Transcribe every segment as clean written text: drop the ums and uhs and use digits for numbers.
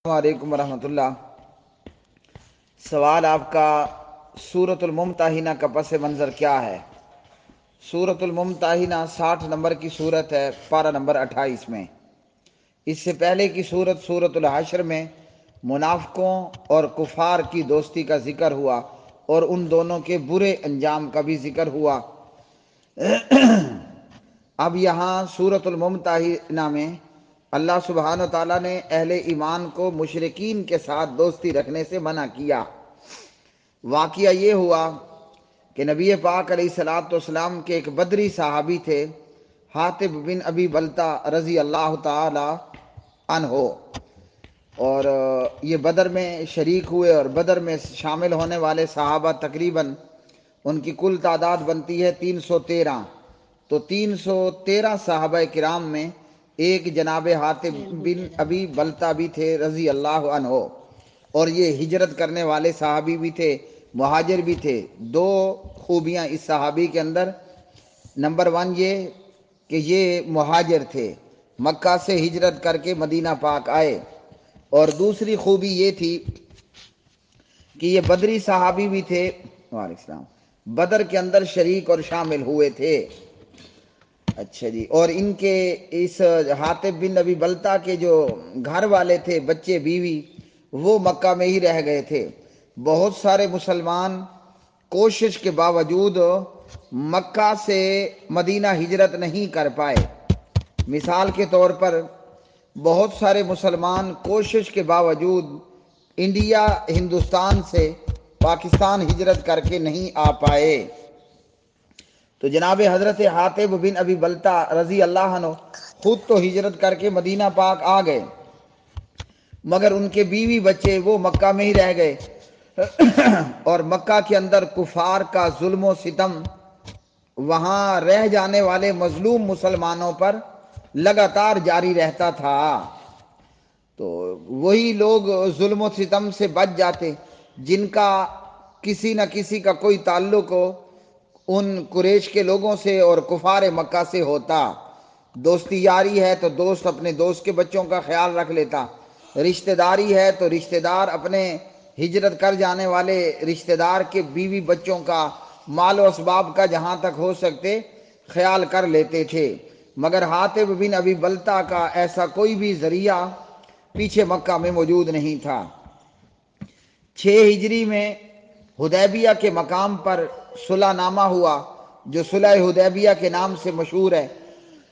السلام علیکم ورحمۃ اللہ۔ سوال آپ کا سورۃ الممتحنہ کا پس منظر کیا ہے؟ سورۃ الممتحنہ 60 نمبر کی سورت ہے، پارہ نمبر 28 میں۔ اس سے پہلے کی سورت سورۃ الحشر میں منافقوں اور کفار کی دوستی کا ذکر ہوا اور ان دونوں کے برے انجام کا بھی ذکر ہوا۔ اب یہاں سورۃ الممتحنہ میں اللہ سبحانہ و تعالیٰ نے اہل ایمان کو مشرکین کے ساتھ دوستی رکھنے سے منع کیا۔ واقعہ یہ ہوا کہ نبی پاک علیہ الصلوۃ والسلام کے ایک بدری صحابی تھے، حاطب بن ابی بلتہ رضی اللہ تعالی عنہ، اور یہ بدر میں شریک ہوئے، اور بدر میں شامل ہونے والے صحابہ تقریباً ان کی کل تعداد بنتی ہے 313۔ تو 313 صحابہ کرام میں ایک جناب حاطب بن ابی بلتہ بھی تھے رضی اللہ عنہ، اور یہ ہجرت کرنے والے صحابی بھی تھے، مہاجر بھی تھے۔ دو خوبیاں اس صحابی کے اندر، نمبر 1 یہ کہ یہ مہاجر تھے، مکہ سے ہجرت کر کے مدینہ پاک آئے، اور دوسری خوبی یہ تھی کہ یہ بدری صحابی بھی تھے، وعلیکم السلام، بدر کے اندر شریک اور شامل ہوئے تھے۔ اچھا جی، اور ان کے اس حاطب بن ابی بلتہ کے جو گھر والے تھے، بچے بیوی، وہ مکہ میں ہی رہ گئے تھے۔ بہت سارے مسلمان کوشش کے باوجود مکہ سے مدینہ ہجرت نہیں کر پائے۔ مثال کے طور پر بہت سارے مسلمان کوشش کے باوجود انڈیا، ہندوستان سے پاکستان ہجرت کر کے نہیں آ پائے۔ تو جناب حضرت حاطب بن ابی بلتہ رضی اللہ عنہ خود تو ہجرت کر کے مدینہ پاک آ گئے، مگر ان کے بیوی بچے وہ مکہ میں ہی رہ گئے، اور مکہ کے اندر کفار کا ظلم و ستم وہاں رہ جانے والے مظلوم مسلمانوں پر لگاتار جاری رہتا تھا۔ تو وہی لوگ ظلم و ستم سے بچ جاتے جن کا کسی نہ کسی کا کوئی تعلق ہو ان قریش کے لوگوں سے اور کفار مکہ سے ہوتا۔ دوستی یاری ہے تو دوست اپنے دوست کے بچوں کا خیال رکھ لیتا، رشتہ داری ہے تو رشتہ دار اپنے ہجرت کر جانے والے رشتہ دار کے بیوی بچوں کا، مال و اسباب کا جہاں تک ہو سکتے خیال کر لیتے تھے۔ مگر حاطب بن ابی بلتہ کا ایسا کوئی بھی ذریعہ پیچھے مکہ میں موجود نہیں تھا۔ 6 ہجری میں حدیبیہ کے مقام پر صلح نامہ ہوا، جو صلح حدیبیہ کے نام سے مشہور ہے۔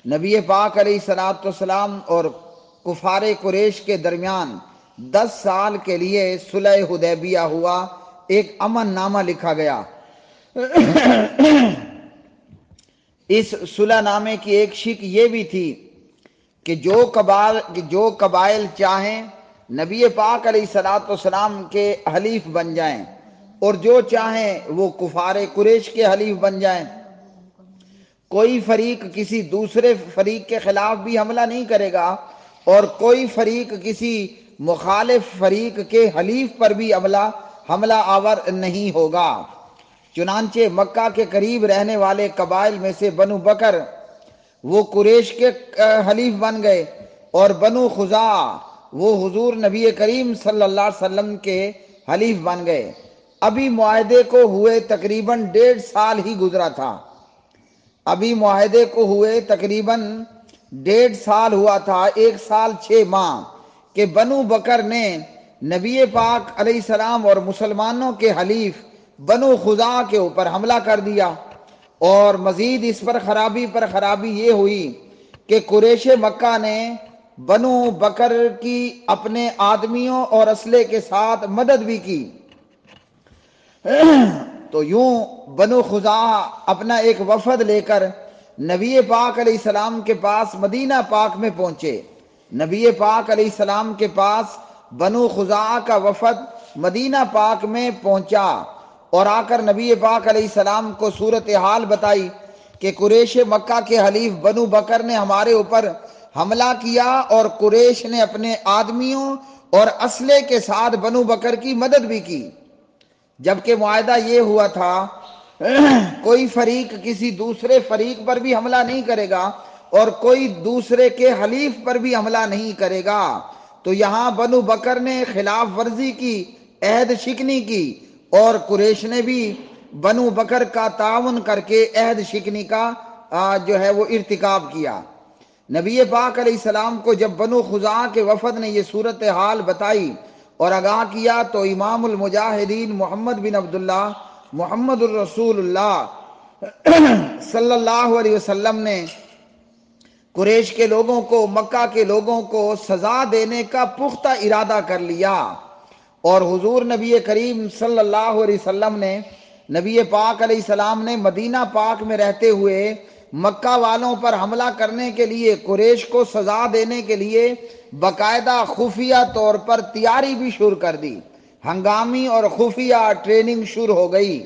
نبی پاک علیہ الصلوۃ والسلام اور کفار قریش کے درمیان 10 سال کے لیے صلح حدیبیہ ہوا، ایک امن نامہ لکھا گیا۔ اس صلح نامے کی ایک شک یہ بھی تھی کہ جو قبائل چاہیں نبی پاک علیہ الصلوۃ والسلام کے حلیف بن جائیں، اور جو چاہیں وہ کفار قریش کے حلیف بن جائیں۔ کوئی فریق کسی دوسرے فریق کے خلاف بھی حملہ نہیں کرے گا، اور کوئی فریق کسی مخالف فریق کے حلیف پر بھی حملہ آور نہیں ہوگا۔ چنانچہ مکہ کے قریب رہنے والے قبائل میں سے بنو بکر وہ قریش کے حلیف بن گئے، اور بنو خزاعہ وہ حضور نبی کریم صلی اللہ علیہ وسلم کے حلیف بن گئے۔ ابھی معاہدے کو ہوئے تقریباً 1.5 سال ہی گزرا تھا، ابھی معاہدے کو ہوئے تقریباً 1.5 سال ہوا تھا، 1 سال 6 ماہ کہ بنو بکر نے نبی پاک علیہ السلام اور مسلمانوں کے حلیف بنو خزاعہ کے اوپر حملہ کر دیا۔ اور مزید اس پر خرابی یہ ہوئی کہ قریش مکہ نے بنو بکر کی اپنے آدمیوں اور اسلحے کے ساتھ مدد بھی کی۔ تو یوں بنو خزاعہ اپنا ایک وفد لے کر نبی پاک علیہ السلام کے پاس مدینہ پاک میں پہنچے۔ نبی پاک علیہ السلام کے پاس بنو خزاعہ کا وفد مدینہ پاک میں پہنچا، اور آ کر نبی پاک علیہ السلام کو صورتحال بتائی کہ قریش مکہ کے حلیف بنو بکر نے ہمارے اوپر حملہ کیا، اور قریش نے اپنے آدمیوں اور اسلحے کے ساتھ بنو بکر کی مدد بھی کی۔ جبکہ معاہدہ یہ ہوا تھا کوئی فریق کسی دوسرے فریق پر بھی حملہ نہیں کرے گا، اور کوئی دوسرے کے حلیف پر بھی حملہ نہیں کرے گا۔ تو یہاں بنو بکر نے خلاف ورزی کی، عہد شکنی کی، اور قریش نے بھی بنو بکر کا تعاون کر کے عہد شکنی کا جو ہے وہ ارتکاب کیا۔ نبی پاک علیہ السلام کو جب بنو خزاعہ کے وفد نے یہ صورتحال بتائی اور آگاہ کیا تو امام المجاہدین محمد بن عبداللہ محمد الرسول اللہ صلی اللہ علیہ وسلم نے قریش کے لوگوں کو، مکہ کے لوگوں کو سزا دینے کا پختہ ارادہ کر لیا، اور حضور نبی کریم صلی اللہ علیہ وسلم نے، نبی پاک علیہ السلام نے مدینہ پاک میں رہتے ہوئے مکہ والوں پر حملہ کرنے کے لیے، قریش کو سزا دینے کے لیے باقاعدہ خفیہ طور پر تیاری بھی شروع کر دی۔ ہنگامی اور خفیہ ٹریننگ شروع ہو گئی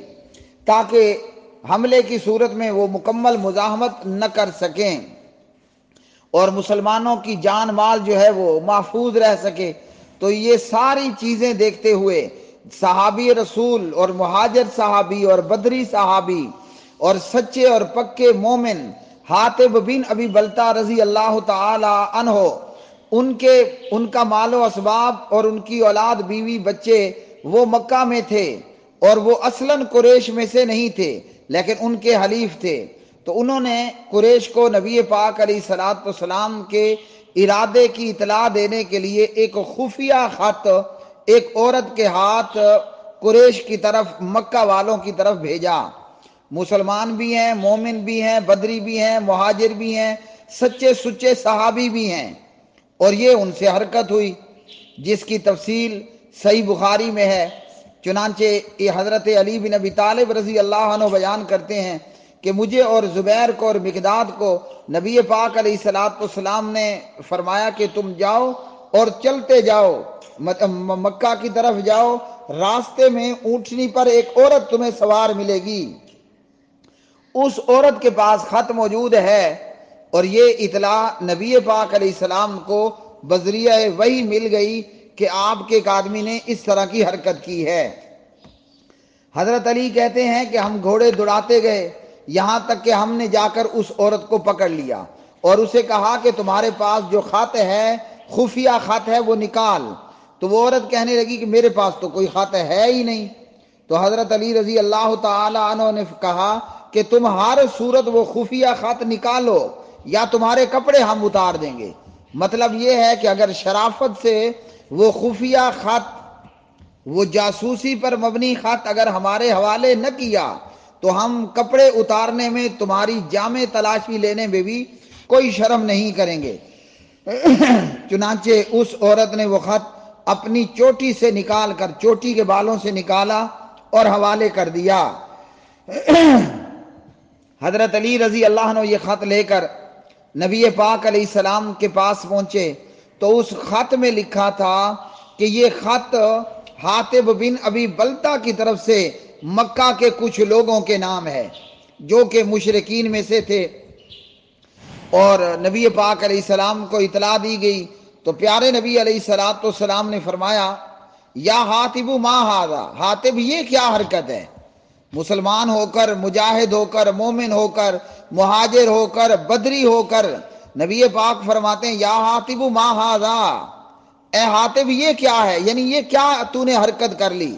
تاکہ حملے کی صورت میں وہ مکمل مزاحمت نہ کر سکیں اور مسلمانوں کی جان مال جو ہے وہ محفوظ رہ سکے۔ تو یہ ساری چیزیں دیکھتے ہوئے صحابی رسول اور مہاجر صحابی اور بدری صحابی اور سچے اور پکے مومن حاطب بن ابی بلتہ رضی اللہ تعالی عنہ، ان کا مال و اسباب اور ان کی اولاد بیوی بچے وہ مکہ میں تھے، اور وہ اصلاً قریش میں سے نہیں تھے لیکن ان کے حلیف تھے۔ تو انہوں نے قریش کو نبی پاک علیہ الصلوۃ والسلام کے ارادے کی اطلاع دینے کے لیے ایک خفیہ خط ایک عورت کے ہاتھ قریش کی طرف، مکہ والوں کی طرف بھیجا۔ مسلمان بھی ہیں، مومن بھی ہیں، بدری بھی ہیں، مہاجر بھی ہیں، سچے سچے صحابی بھی ہیں، اور یہ ان سے حرکت ہوئی جس کی تفصیل صحیح بخاری میں ہے۔ چنانچہ یہ حضرت علی بن ابی طالب رضی اللہ عنہ بیان کرتے ہیں کہ مجھے اور زبیر کو اور مقداد کو نبی پاک علیہ الصلوۃ والسلام نے فرمایا کہ تم جاؤ اور چلتے جاؤ، مکہ کی طرف جاؤ، راستے میں اونٹنی پر ایک عورت تمہیں سوار ملے گی، اس عورت کے پاس خط موجود ہے۔ اور یہ اطلاع نبی پاک علیہ السلام کو بذریعہ وحی مل گئی کہ آپ کے ایک آدمی نے اس طرح کی حرکت کی ہے۔ حضرت علی کہتے ہیں کہ ہم گھوڑے دوڑاتے گئے یہاں تک کہ ہم نے جا کر اس عورت کو پکڑ لیا اور اسے کہا کہ تمہارے پاس جو خط ہے، خفیہ خط ہے، وہ نکال۔ تو وہ عورت کہنے لگی کہ میرے پاس تو کوئی خط ہے ہی نہیں۔ تو حضرت علی رضی اللہ تعالی عنہ نے کہا کہ تم ہر صورت وہ خفیہ خط نکالو یا تمہارے کپڑے ہم اتار دیں گے۔ مطلب یہ ہے کہ اگر شرافت سے وہ خفیہ خط، وہ جاسوسی پر مبنی خط اگر ہمارے حوالے نہ کیا تو ہم کپڑے اتارنے میں، تمہاری جامع تلاشی لینے میں بھی کوئی شرم نہیں کریں گے۔ چنانچہ اس عورت نے وہ خط اپنی چوٹی سے نکال کر، چوٹی کے بالوں سے نکالا اور حوالے کر دیا۔ حضرت علی رضی اللہ عنہ یہ خط لے کر نبی پاک علیہ السلام کے پاس پہنچے تو اس خط میں لکھا تھا کہ یہ خط حاطب بن ابی بلتہ کی طرف سے مکہ کے کچھ لوگوں کے نام ہے جو کہ مشرکین میں سے تھے، اور نبی پاک علیہ السلام کو اطلاع دی گئی تو پیارے نبی علیہ الصلوۃ والسلام نے فرمایا یا حاطب ما ھذا، حاطب یہ کیا حرکت ہے؟ مسلمان ہو کر، مجاہد ہو کر، مومن ہو کر، مہاجر ہو کر، بدری ہو کر، نبی پاک فرماتے ہیں یا حاطب ما ھذا، اے حاطب یہ کیا ہے، یعنی یہ کیا تو نے حرکت کر لی؟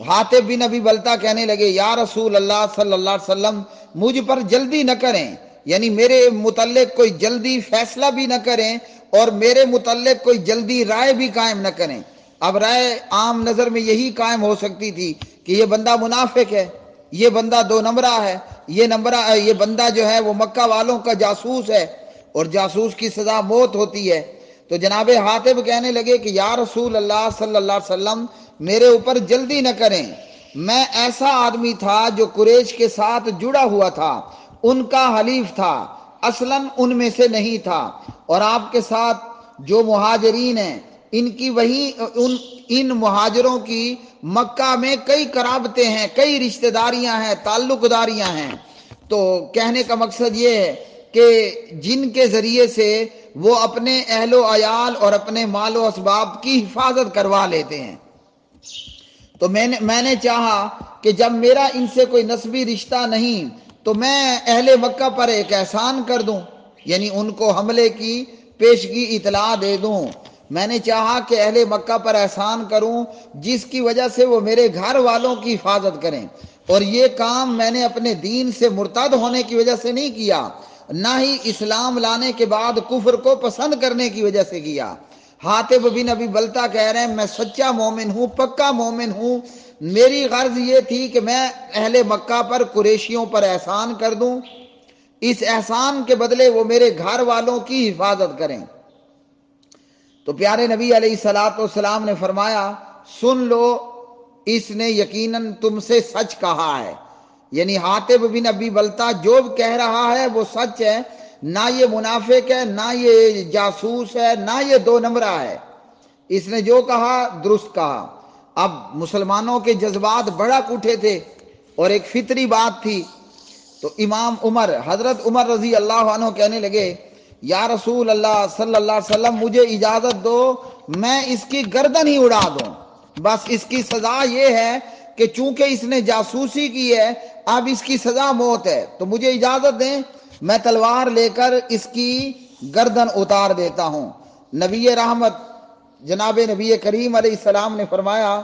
حاطب بن ابی بلتہ کہنے لگے یا رسول اللہ صلی اللہ علیہ وسلم مجھ پر جلدی نہ کریں، یعنی میرے متعلق کوئی جلدی فیصلہ بھی نہ کریں اور میرے متعلق کوئی جلدی رائے بھی قائم نہ کریں۔ اب رائے عام نظر میں یہی قائم ہو سکتی تھی کہ یہ بندہ منافق ہے، یہ بندہ دو نمبرہ ہے، یہ بندہ جو ہے وہ مکہ والوں کا جاسوس ہے اور جاسوس کی سزا موت ہوتی ہے۔ تو جناب حاطب کہنے لگے کہ یا رسول اللہ صلی اللہ علیہ وسلم میرے اوپر جلدی نہ کریں، میں ایسا آدمی تھا جو قریش کے ساتھ جڑا ہوا تھا، ان کا حلیف تھا، اصلاً ان میں سے نہیں تھا، اور آپ کے ساتھ جو مہاجرین ہیں ان مہاجروں کی مکہ میں کئی قرابتیں ہیں، کئی رشتہ داریاں ہیں، تعلق داریاں ہیں۔ تو کہنے کا مقصد یہ ہے کہ جن کے ذریعے سے وہ اپنے اہل و عیال اور اپنے مال و اسباب کی حفاظت کروا لیتے ہیں۔ تو میں نے چاہا کہ جب میرا ان سے کوئی نسبی رشتہ نہیں تو میں اہل مکہ پر ایک احسان کر دوں، یعنی ان کو حملے کی پیشگی اطلاع دے دوں۔ میں نے چاہا کہ اہل مکہ پر احسان کروں جس کی وجہ سے وہ میرے گھر والوں کی حفاظت کریں، اور یہ کام میں نے اپنے دین سے مرتد ہونے کی وجہ سے نہیں کیا، نہ ہی اسلام لانے کے بعد کفر کو پسند کرنے کی وجہ سے کیا۔ حاطب بن ابی بلتہ کہہ رہے ہیں میں سچا مومن ہوں، پکا مومن ہوں، میری غرض یہ تھی کہ میں اہل مکہ پر قریشیوں پر احسان کر دوں، اس احسان کے بدلے وہ میرے گھر والوں کی حفاظت کریں۔ تو پیارے نبی علیہ الصلوۃ والسلام نے فرمایا سن لو، اس نے یقیناً تم سے سچ کہا ہے، یعنی حاطب بن ابی بلتہ جو کہہ رہا ہے وہ سچ ہے، نہ یہ منافق ہے، نہ یہ جاسوس ہے، نہ یہ دو نمبرہ ہے، اس نے جو کہا درست کہا۔ اب مسلمانوں کے جذبات بھڑک اٹھے تھے اور ایک فطری بات تھی، تو امام عمر، حضرت عمر رضی اللہ عنہ کہنے لگے یا رسول اللہ صلی اللہ علیہ وسلم مجھے اجازت دو میں اس کی گردن ہی اڑا دوں، بس اس کی سزا یہ ہے کہ چونکہ اس نے جاسوسی کی ہے اب اس کی سزا موت ہے، تو مجھے اجازت دیں میں تلوار لے کر اس کی گردن اتار دیتا ہوں۔ نبی رحمت جناب نبی کریم علیہ السلام نے فرمایا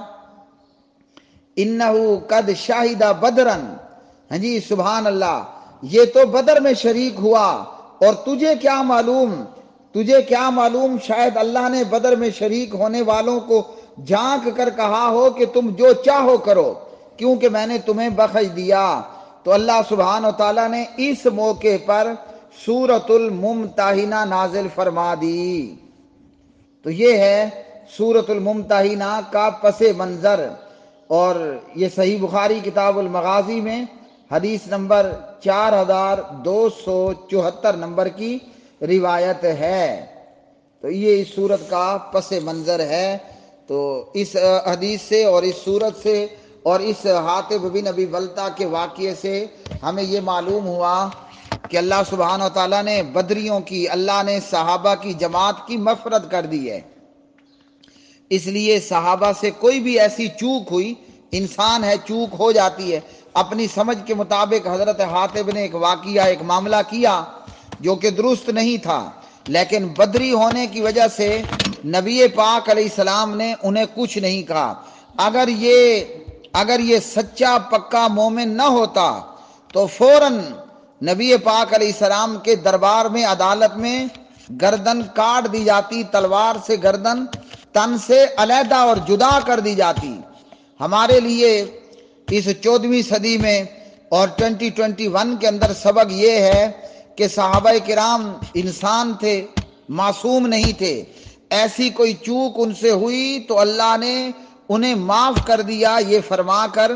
انہو قد شاہد بدرن، ہاں جی سبحان اللہ، یہ تو بدر میں شریک ہوا، اور تجھے کیا معلوم شاید اللہ نے بدر میں شریک ہونے والوں کو جھانک کر کہا ہو کہ تم جو چاہو کرو کیونکہ میں نے تمہیں بخش دیا۔ تو اللہ سبحانہ و تعالیٰ نے اس موقع پر سورۃ الممتحنہ نازل فرما دی۔ تو یہ ہے سورۃ الممتحنہ کا پس منظر، اور یہ صحیح بخاری کتاب المغازی میں حدیث نمبر 4274 نمبر کی روایت ہے۔ تو یہ اس سورت کا پس منظر ہے۔ تو اس حدیث سے اور اس سورت سے اور اس حاطب بن ابی بلتہ کے واقعے سے ہمیں یہ معلوم ہوا کہ اللہ سبحانہ و تعالیٰ نے بدریوں کی، اللہ نے صحابہ کی جماعت کی مغفرت کر دی ہے۔ اس لیے صحابہ سے کوئی بھی ایسی چوک ہوئی، انسان ہے چوک ہو جاتی ہے، اپنی سمجھ کے مطابق حضرت حاطب نے ایک واقعہ، ایک معاملہ کیا جو کہ درست نہیں تھا، لیکن بدری ہونے کی وجہ سے نبی پاک علیہ السلام نے انہیں کچھ نہیں کہا۔ اگر یہ سچا پکا مومن نہ ہوتا تو فوراً نبی پاک علیہ السلام کے دربار میں، عدالت میں گردن کاٹ دی جاتی، تلوار سے گردن تن سے علیحدہ اور جدا کر دی جاتی۔ ہمارے لیے اس 14ویں صدی میں اور 2021 کے اندر سبق یہ ہے کہ صحابہ کرام انسان تھے، معصوم نہیں تھے، ایسی کوئی چوک ان سے ہوئی تو اللہ نے انہیں معاف کر دیا، یہ فرما کر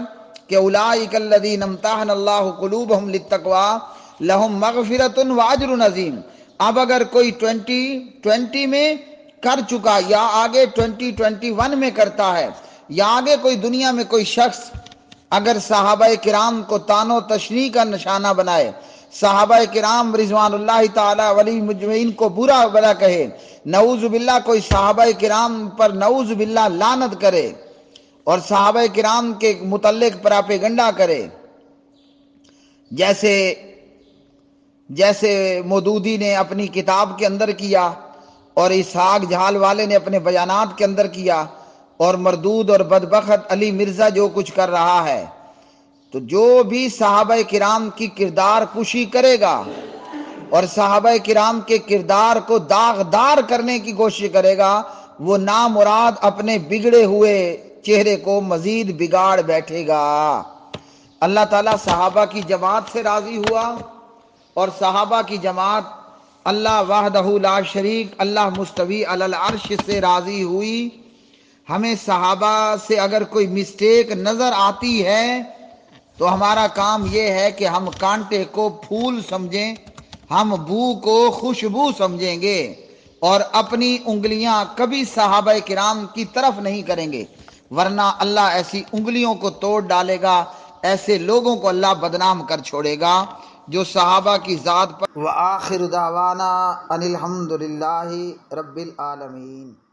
کہ اولئک الذین امتحن اللہ قلوبہم للتقوی لہم مغفرۃ واجر عظیم۔ اب اگر کوئی 2020 میں کر چکا یا آگے 2021 میں کرتا ہے، یا آگے کوئی دنیا میں کوئی شخص اگر صحابہ کرام کو طعن و تشنیع کا نشانہ بنائے، صحابہ کرام رضوان اللہ تعالی علیہ مجمعین کو برا بلا کہے، نعوذ باللہ کوئی صحابہ کرام پر نعوذ باللہ لعنت کرے اور صحابہ کرام کے متعلق پراپیگنڈا کرے، جیسے مودودی نے اپنی کتاب کے اندر کیا اور اسحاق جہال والے نے اپنے بیانات کے اندر کیا، اور مردود اور بدبخت علی مرزا جو کچھ کر رہا ہے، تو جو بھی صحابہ کرام کی کردار کشی کرے گا اور صحابہ کرام کے کردار کو داغدار کرنے کی کوشش کرے گا، وہ نامراد اپنے بگڑے ہوئے چہرے کو مزید بگاڑ بیٹھے گا۔ اللہ تعالیٰ صحابہ کی جماعت سے راضی ہوا، اور صحابہ کی جماعت اللہ وحدہ لا شریک، اللہ مستوی علی العرش سے راضی ہوئی۔ ہمیں صحابہ سے اگر کوئی مسٹیک نظر آتی ہے تو ہمارا کام یہ ہے کہ ہم کانٹے کو پھول سمجھیں، ہم بو کو خوشبو سمجھیں گے، اور اپنی انگلیاں کبھی صحابہ کرام کی طرف نہیں کریں گے، ورنہ اللہ ایسی انگلیوں کو توڑ ڈالے گا، ایسے لوگوں کو اللہ بدنام کر چھوڑے گا جو صحابہ کی ذات پر۔ وآخر دعوانا ان الحمد للہ رب العالمین۔